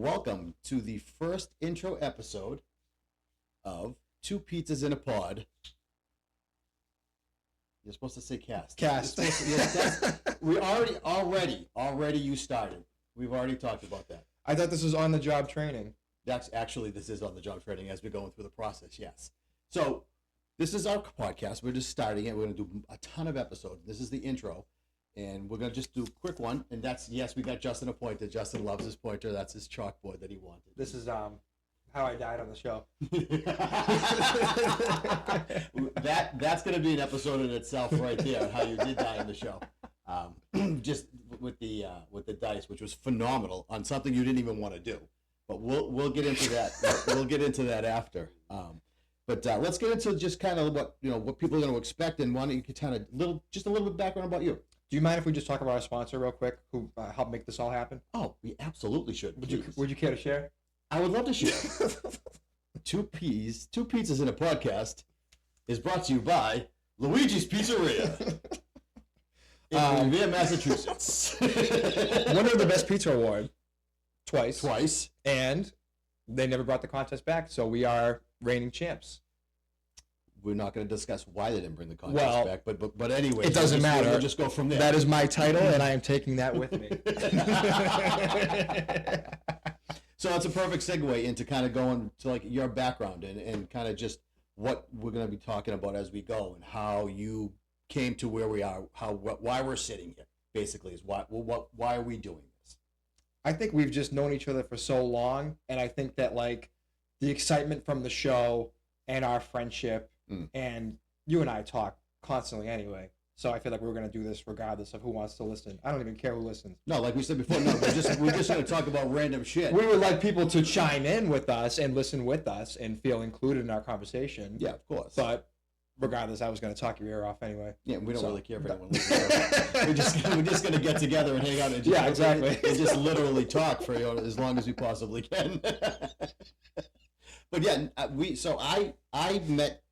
welcome to the first intro episode of Two Pizzas in a Pod. You're supposed to say cast. Cast. We already you started. We've already talked about that. I thought this was on-the-job training. This is on-the-job training as we're going through the process, yes. So, this is our podcast. We're just starting it. We're going to do a ton of episodes. This is the intro. And we're going to just do a quick one. And that's, yes, we got Justin appointed. Justin loves his pointer. That's his chalkboard that he wanted. This is how I died on the show. That's going to be an episode in itself right there, how you did die on the show. Just with the dice, which was phenomenal on something you didn't even want to do. But we'll get into that. We'll get into that after. But let's get into just kind of what people are going to expect, and why don't you kind of just a little bit background about you. Do you mind if we just talk about our sponsor real quick, who helped make this all happen? Oh, we absolutely should. Would you care to share? I would love to share. Two Pizzas in a Podcast is brought to you by Luigi's Pizzeria in Revere, Massachusetts. Winner of the Best Pizza Award twice. And they never brought the contest back, so we are reigning champs. We're not going to discuss why they didn't bring the contest back, but anyway, it doesn't matter. We'll just go from there. That is my title, and I am taking that with me. So it's a perfect segue into kind of going to like your background and kind of just what we're going to be talking about as we go and how you came to where we are, why we're sitting here. Basically, is why are we doing this? I think we've just known each other for so long, and I think that like the excitement from the show and our friendship. And you and I talk constantly anyway, so I feel like we're going to do this regardless of who wants to listen. I don't even care who listens. No, like we said before, no, we're just going to talk about random shit. We would like people to chime in with us and listen with us and feel included in our conversation. Yeah, of course. But regardless, I was going to talk your ear off anyway. Yeah, we don't really care if anyone listens. We're just going to get together and hang out and just, exactly. And just literally talk for as long as we possibly can. But yeah,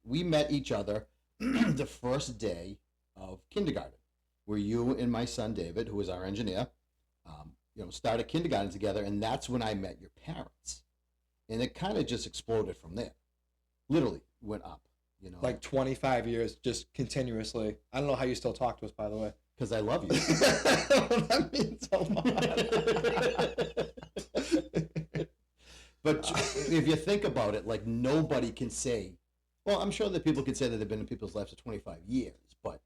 we met each other the first day of kindergarten, where you and my son David, who was our engineer, started kindergarten together, and that's when I met your parents, and it kind of just exploded from there. Literally went up, like 25 years, just continuously. I don't know how you still talk to us, by the way. Because I love you. That means a lot. But if you think about it, like nobody can say, well, I'm sure that people can say that they've been in people's lives for 25 years, but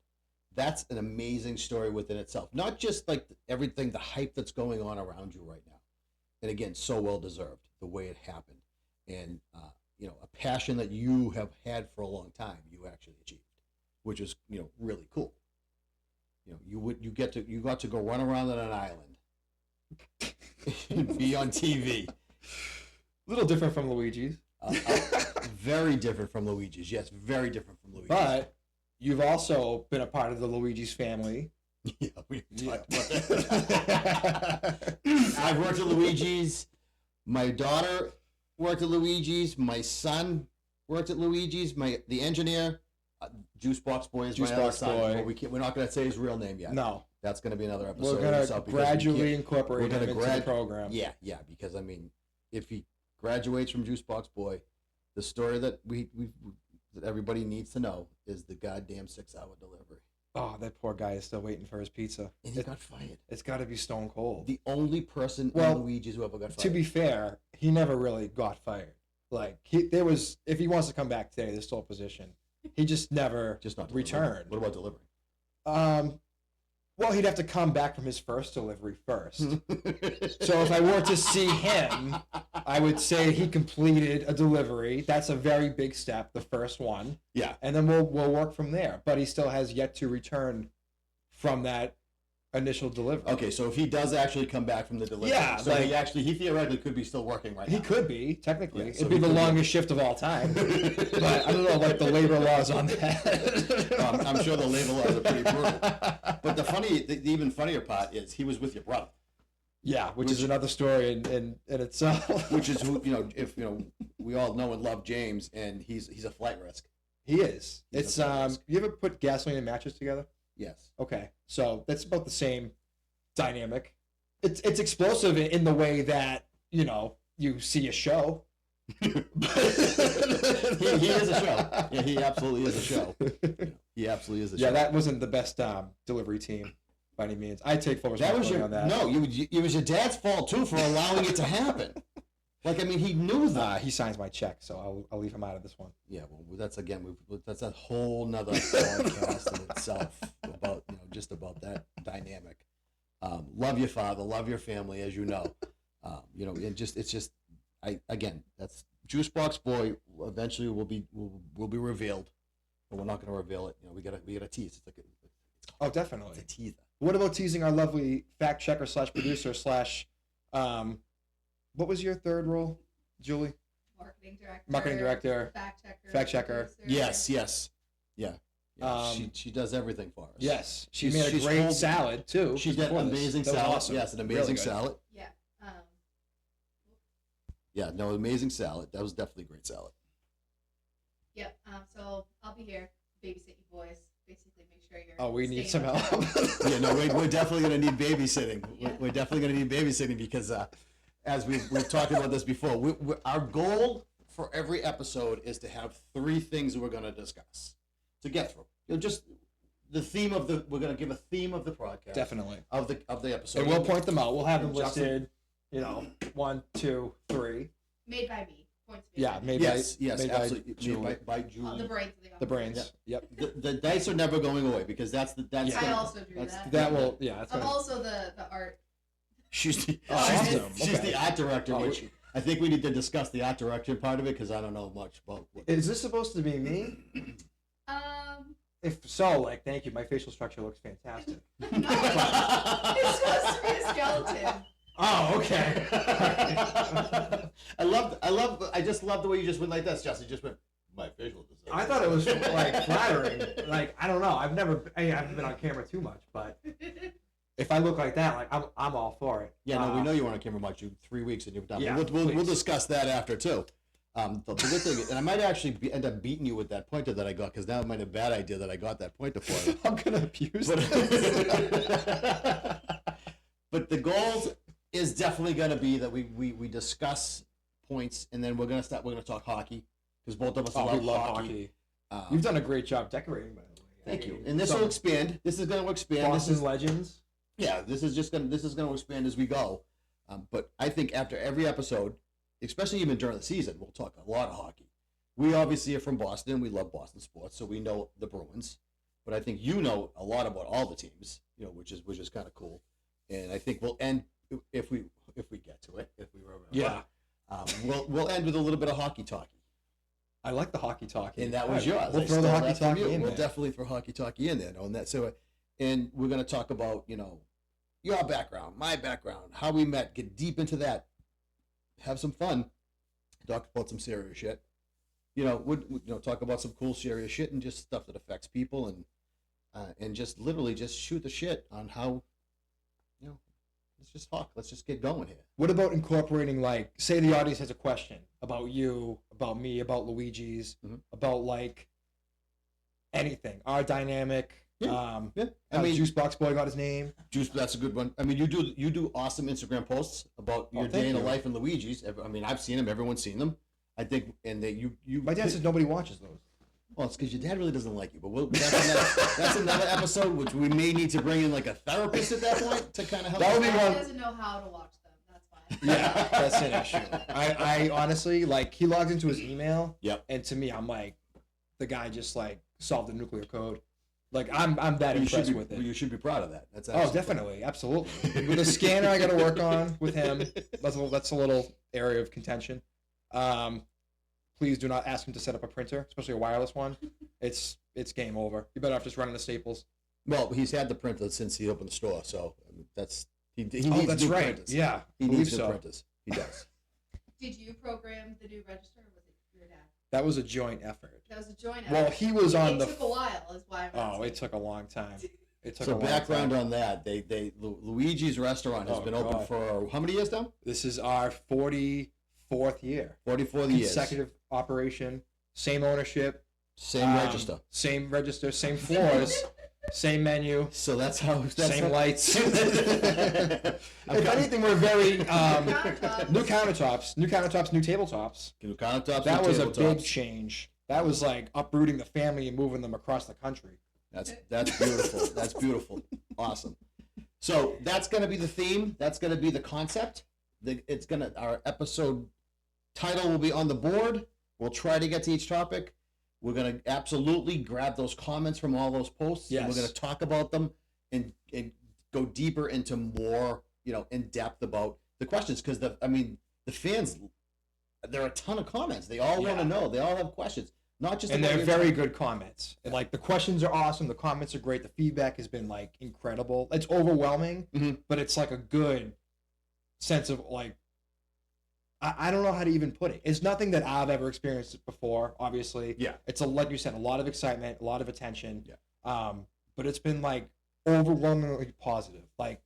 that's an amazing story within itself. Not just like everything, the hype that's going on around you right now. And again, so well deserved the way it happened. And, a passion that you have had for a long time, you actually achieved, which is, really cool. You got to go run around on an island and be on TV. A little different from Luigi's. Very different from Luigi's. Yes, very different from Luigi's. But you've also been a part of the Luigi's family. Yeah, we talked about that. I've worked at Luigi's. My daughter worked at Luigi's. My son worked at Luigi's. The engineer, Juicebox Boy, is my other son. We're not going to say his real name yet. No. That's going to be another episode. We're going to gradually incorporate him into the program. Yeah, because, if he graduates from Juicebox Boy, the story that that everybody needs to know is the goddamn 6-hour delivery. Oh, that poor guy is still waiting for his pizza. And he got fired. It's got to be stone cold. The only person in Luigi's who ever got fired. To be fair, he never really got fired. Like if he wants to come back today, there's still a position. He just never returned. What about delivery? Well, he'd have to come back from his first delivery first. So if I were to see him, I would say he completed a delivery. That's a very big step, the first one. Yeah. And then we'll work from there. But he still has yet to return from that initial delivery. Okay, so if he does actually come back from the delivery, so he theoretically could be still working right now. He could be, technically. Yeah, so it'd be the longest shift of all time. But I don't know, like the labor laws on that. I'm sure the labor laws are pretty brutal. But the even funnier part is he was with your brother. Yeah, which is another story in itself. Which is who we all know and love James, and he's a flight risk. He is. It's you ever put gasoline and matches together? Yes. Okay, so that's about the same dynamic. It's explosive in the way that you see a show. he is a show. Yeah, he absolutely is a show. He absolutely is a show. Yeah, that wasn't the best delivery team by any means. I take full That was responsibility on that. no. It was your dad's fault too for allowing it to happen. Like, I mean, he knew that. He signs my check, so I'll leave him out of this one. Yeah, well, that's that's a whole nother podcast in itself about just about that dynamic. Love your father, love your family, as you know. And it's just that's Juice Box Boy. Eventually, will be revealed, but we're not going to reveal it. We gotta tease. It's Definitely. It's a teaser. What about teasing our lovely fact checker / producer / what was your third role, Julie? Marketing director. Fact checker. Yes. Yeah. She does everything for us. Yes. She made a great salad, too. She did an amazing salad. Awesome. Yes, an amazing salad. Yeah. Yeah, no, amazing salad. That was definitely a great salad. Yep. So I'll be here, babysit you boys. Basically, make sure you're. Oh, we need staying some on help. top. Yeah, no, we're definitely going to need babysitting. Yeah. We're definitely going to need babysitting because, as we've talked about this before, our goal for every episode is to have 3 things that we're going to discuss to get through. Just the theme of we're going to give a theme of the podcast. Definitely. Of the episode. And we'll point them out. We'll have them Justin- listed, 1, 2, 3. Made by me. Points made Yeah, by me. made Yes, by absolutely. Julie. By Julie. The brains of the The brains. Yep. The dice are never going away because that's I gonna- also drew that's- that. That will, yeah. That's I'm gonna, also the art. She's the, Oh, awesome. she's Okay. the art director, Oh, which I think we need to discuss the art direction part of it because I don't know much about. Is this supposed to be me? If so, thank you. My facial structure looks fantastic. No, it's supposed to be a skeleton. Oh, okay. I just love the way you just went like this, Jesse. You just went my facial design. I thought it was flattering. I don't know. I haven't been on camera too much, but if I look like that, I'm all for it. Yeah, no, we know you weren't on camera much. You 3 weeks and you're done. Yeah, we'll discuss that after too. The good thing, and I might actually end up beating you with that pointer that I got because now it might be a bad idea that I got that pointer for you. I'm gonna abuse But, this. but the goals is definitely going to be that we discuss points, and then we're going to talk hockey because both of us We love love hockey. hockey. You've done a great job decorating, by the way. Thank you. And this will expand. This is going to expand. Boston Legends. Yeah, this is going to expand as we go. But I think after every episode, especially even during the season, we'll talk a lot of hockey. We obviously are from Boston. We love Boston sports, so we know the Bruins. But I think you know a lot about all the teams, which is kind of cool. And I think we'll end if we get to it, if we remember. Yeah. We'll end with a little bit of hockey talkie. I like the hockey talkie. And that was yours. We'll I throw the stole hockey that from talkie you. in We'll there. definitely throw hockey talkie in there. On that. So, and we're going to talk about your background, my background, how we met, get deep into that, have some fun, talk about some serious shit. Talk about some cool serious shit and just stuff that affects people and just literally just shoot the shit on how. Let's just talk. Let's just get going here. What about incorporating, say the audience has a question about you, about me, about Luigi's, about anything, our dynamic. Yeah. I mean, Juice Box Boy got his name. Juice, that's a good one. I mean, you do awesome Instagram posts about your day in the life in Luigi's. I mean, I've seen them. Everyone's seen them. I think, and you. My dad says nobody watches those. Well, it's because your dad really doesn't like you. But that's another episode, which we may need to bring in a therapist at that point to kind of help. That would be He one. doesn't know how to watch them. That's why. Yeah, that's an issue. I honestly he logs into his email. Yep. And to me, I'm the guy just solved the nuclear code. I'm that impressed with it. You should be proud of that. That's Definitely, absolutely. With a scanner, I got to work on with him. That's a little area of contention. Please do not ask him to set up a printer, especially a wireless one. It's game over. You better off just running the staples. Well, he's had the printer since he opened the store, so he needs that's new right. printers. Yeah, he believe needs new so. printers. He does. Did you program the new register, or was it your dad? That was a joint effort. That was a joint. Well, effort. he was on It the. took a while, is why I'm asking. It took a long time. It took So a long background time. on that, Luigi's restaurant has been open God. for how many years now? This is our 44th year. 44 years. Consecutive operation, same ownership, Same register. same register, same floors. Same menu. So that's how. Same lights. I've If got- anything, we're very Countertops. new countertops, new tabletops. New countertops. That new was a tabletops. big change. That was like uprooting the family and moving them across the country. That's beautiful. That's beautiful. Awesome. So that's going to be the theme. That's going to be the concept. Our episode title will be on the board. We'll try to get to each topic. We're going to absolutely grab those comments from all those posts. Yes. And we're going to talk about them and go deeper into more, in depth about the questions. Because the fans, there are a ton of comments. They all want to know. They all have questions. Not just And about they're your very topic. good comments. And like the questions are awesome. The comments are great. The feedback has been like incredible. It's overwhelming, Mhm. but it's like a good sense of like, I don't know how to even put it. It's nothing that I've ever experienced before. Obviously, Yeah. It's like you said, a lot of excitement, a lot of attention. Yeah. But it's been like overwhelmingly positive, like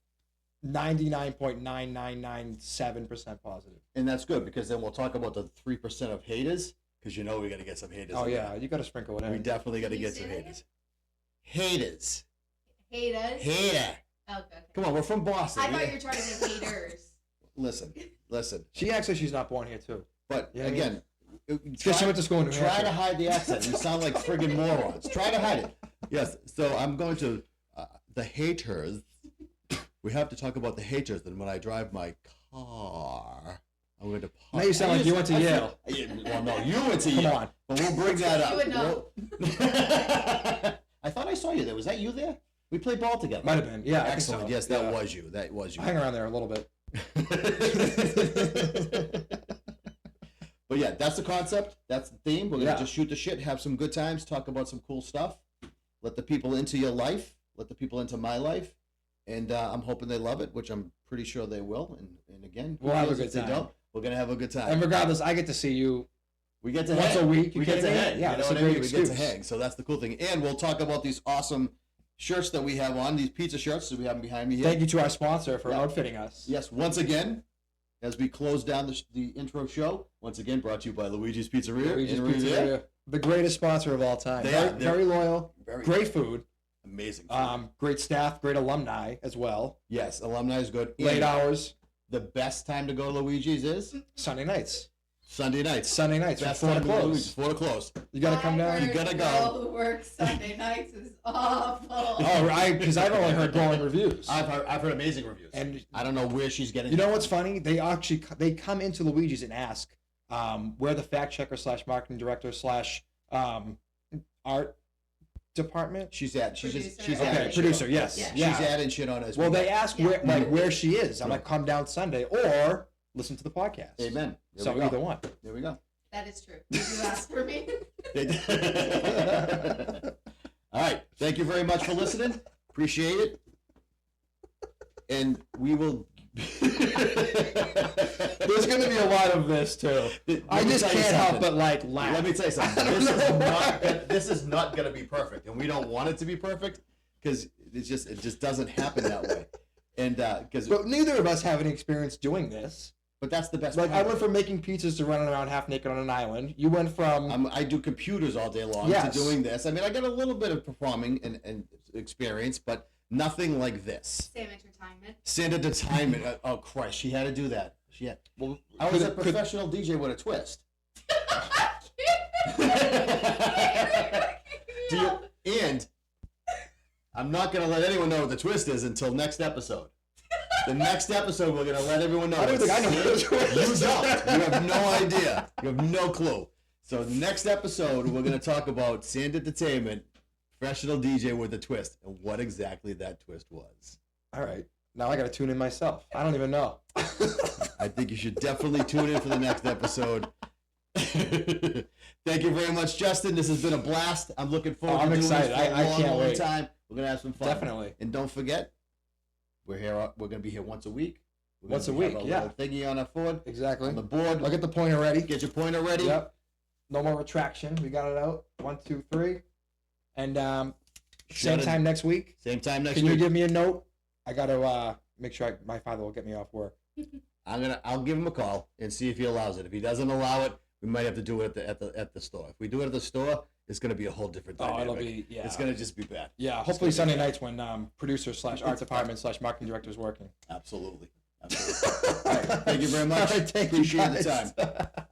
99.9997% positive. And that's good because then we'll talk about the 3% of haters because we got to get some haters. Oh in yeah, there. you got to sprinkle it We in. definitely got to Can you get say some that haters. Haters. Haters. Hater. Oh, okay. Come on, we're from Boston. I thought you were trying to say haters. Listen. She acts like she's not born here too. But Yeah, again, Because she went to school in New try Hampshire. to hide the accent. You sound like friggin' morons. Try to hide it. Yes. So I'm going to the haters. We have to talk about the haters. And when I drive my car, I'm going to. Now you sound like you went to Yale. Well, no, you went to Come Yale. on. But we'll bring that up. You would know. I thought I saw you there. Was that you there? We played ball together. Might have been. Yeah. I think Excellent. so. Yes, that Yeah. was you. That was you. I hang around there a little bit. But yeah, that's the concept. That's the theme. We're gonna Yeah. just shoot the shit, have some good times, talk about some cool stuff. Let the people into your life. Let the people into my life. And I'm hoping they love it, which I'm pretty sure they will. And again, We'll have a if good they time. don't, we're gonna have a good time. And regardless, I get to see you We get to once hang. a week. You We get to kidding me? hang. Yeah, You know that's what a I mean? great We get to excuse. hang. So that's the cool thing. And we'll talk about these awesome shirts that we have on, these pizza shirts that we have behind me here. Thank you to our sponsor for Yeah. outfitting us. Yes, once again, as we close down the intro show, once again brought to you by Luigi's Pizzeria. Luigi's in Revere. Pizzeria, the greatest sponsor of all time. They Very, are. They're very loyal, Very great food, amazing. food. great staff, great alumni as well. Yes, alumni is good. Late And hours, The best time to go to Luigi's is Sunday nights. Sunday nights. Sunday nights from Best 4 to time to go to close. Luigi's, 4 to close. You gotta come I down. heard You gotta the go. girl who works Sunday nights is awful. Oh, because I've only heard glowing reviews. I've heard amazing reviews. And I don't know where she's getting. you know what's funny? They actually come into Luigi's and ask, we're the fact checker / marketing director / art department. She's Producer. she's Okay, adding producer. shit Yes. Yeah. on. Yeah. She's adding shit on as Well, we they go. ask Yeah. where she is. I'm like, come down Sunday or listen to the podcast. Amen. There So we go. either one. There we go. That is true. Did you ask for me? All right. Thank you very much for listening. Appreciate it. And we will. There's going to be a lot of this too. I Let me just tell you can't help something. but like laugh. Let me tell you something. This is not going to be perfect, and we don't want it to be perfect because it just doesn't happen that way. And because But neither of us have any experience doing this. but that's the best. Like I part. went from making pizzas to running around half naked on an island. You went from I do computers all day long Yes. to doing this. I mean, I got a little bit of performing and experience, but nothing like this. Same entertainment. Santa Entertainment. Oh Christ, she had to do that. She had. Well, I was a professional DJ with a twist. Do you, and I'm not going to let anyone know what the twist is until next episode. The next episode, we're going to let everyone know. I don't think I know what the twist is. You don't. You have no idea. You have no clue. So next episode, we're going to talk about Sand Entertainment, professional DJ with a twist, and what exactly that twist was. all right. Now I got to tune in myself. I don't even know. I think you should definitely tune in for the next episode. Thank you very much, Justin. This has been a blast. I'm looking forward I'm to doing excited. this for a I long, can't long wait. time. We're gonna have some fun. Definitely. And don't forget, we're here. We're gonna be here once a week. We're Once a gonna have week, a yeah. little thingy on our board. Exactly. On the board. I'll get the pointer ready. Get your pointer ready. Yep. No more retraction. We got it out. 1, 2, 3. And same Shut it. time next week. Same time next Can you week. give me a note? I got to make sure my father will get me off work. I'll give him a call and see if he allows it. If he doesn't allow it, we might have to do it at the store. If we do it at the store, it's going to be a whole different Oh, dynamic. it'll be It's going to just be bad. Yeah, hopefully Sunday nights when producer / art department / marketing director is working. Absolutely. All right. Thank you very much. All right, thank you, Appreciate the guys. time.